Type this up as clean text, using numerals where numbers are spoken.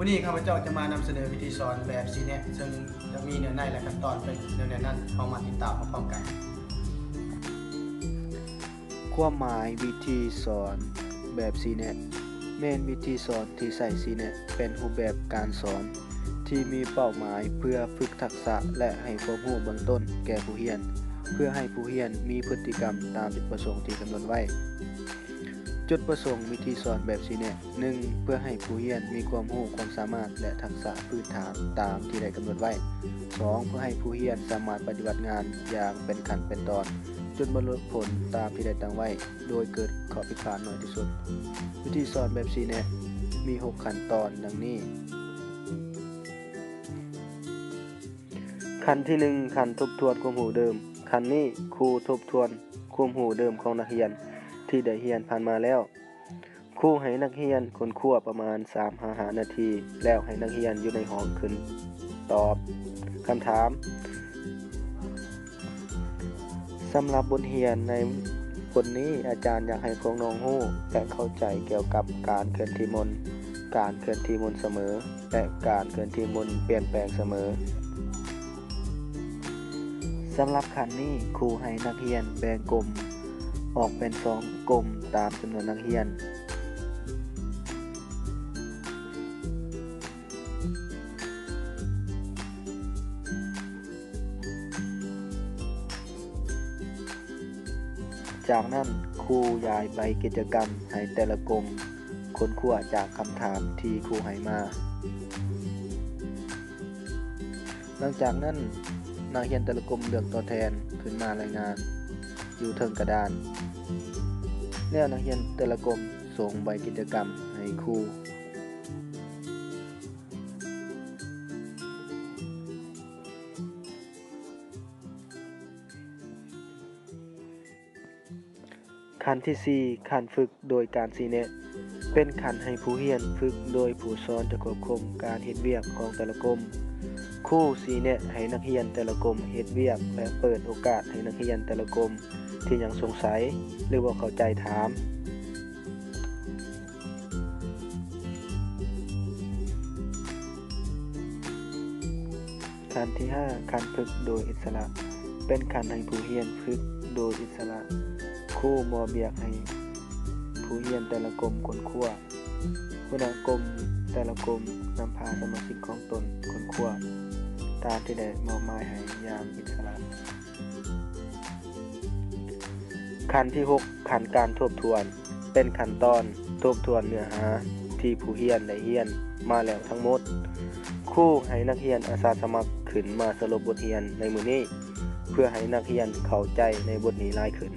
วันนี้ข้าพเจ้าจะมานำเสนอวิธีสอนแบบซีเนซึ่งจะมีเนื้อในและขั้นตอนเป็นเนื้อในนั้นเข้ามาติดตามพร้อมกันความหมายวิธีสอนแบบ CNET แม่นวิธีสอนที่ใส่ CNET เป็นรูปแบบการสอนที่มีเป้าหมายเพื่อฝึกทักษะและให้ความรู้เบื้องต้นแก่ผู้เรียนเพื่อให้ผู้เรียนมีพฤติกรรมตามจุดประสงค์ที่กำหนดไว้จุดประสงค์วิธีสอนแบบ CNET 1. เพื่อให้ผู้เรียนมีความรู้ความสามารถและทักษะพื้นฐานตามที่ได้กำหนดไว้ 2. เพื่อให้ผู้เรียนสามารถปฏิบัติงานอย่างเป็นขั้นเป็นตอนจนบรรลุผลตามที่ได้ตั้งไว้โดยเกิดข้อผิดพลาดน้อยที่สุดวิธีสอนแบบ CNET มี 6 ขั้นตอนดังนี้ขั้นที่ 1 ขั้นทบทวนความรู้เดิมขั้นนี้ครูทบทวนความรู้เดิมของนักเรียนที่ได้เรียนผ่านมาแล้วครูให้นักเรียนค้นคว้าประมาณ 3-5 นาทีแล้วให้นักเรียนอยู่ในห้องขึ้นตอบคำถามสำหรับบทเรียนในบทนี้อาจารย์อยากให้พวกน้องรู้และเข้าใจเกี่ยวกับการเคลื่อนที่มนการเคลื่อนที่มนเสมอและการเคลื่อนที่มนเปลี่ยนแปลงเสมอสำหรับขั้นนี้ครูให้นักเรียนแบ่งกลุ่มออกเป็น2กลุ่มตามจำนวนนักเรียนจากนั้นครูย้ายไปกิจกรรมให้แต่ละกลุ่มค้นคว้าจากคำถามที่ครูให้มาหลังจากนั้นนักเรียนแต่ละกลุ่มเลือกตัวแทนขึ้นมารายงานอยู่เทิงกระดานแล้วนักเรียนแต่ละกลุ่มส่งใบกิจกรรมให้ครูขั้นที่ 4 ขั้นฝึกโดยการ CNET เป็นขั้นให้ผู้เรียนฝึกโดยผู้สอนจะควบคุมการเฮ็ดเวียกของแต่ละกลุ่มครู CNET ให้นักเรียนแต่ละกลุ่มเฮ็ดเวียกและเปิดโอกาสให้นักเรียนแต่ละกลุ่มที่ยังสงสัยหรือบ่เข้าใจถามขั้นที่ 5 ขั้นฝึกโดยอิสระเป็นขั้นให้ผู้เรียนฝึกโดยอิสระครูมอบเบียกให้ผู้เรียนแต่ละกลุ่มค้นคว้าหัวหน้ากลุ่มแต่ละกลุ่มนำพาสมาชิกของตนค้นคว้าตามที่ได้มอบหมายให้อย่างอิสระขั้นที่ 6 ขั้นการทบทวนเป็นขั้นตอนทบทวนเนื้อหาที่ผู้เรียนได้เรียนมาแล้วทั้งหมดครูให้นักเรียนอาสาสมัครขึ้นมาสรุปบทเรียนในมื้อนี้เพื่อให้นักเรียนเข้าใจในบทนี้หลายขึ้น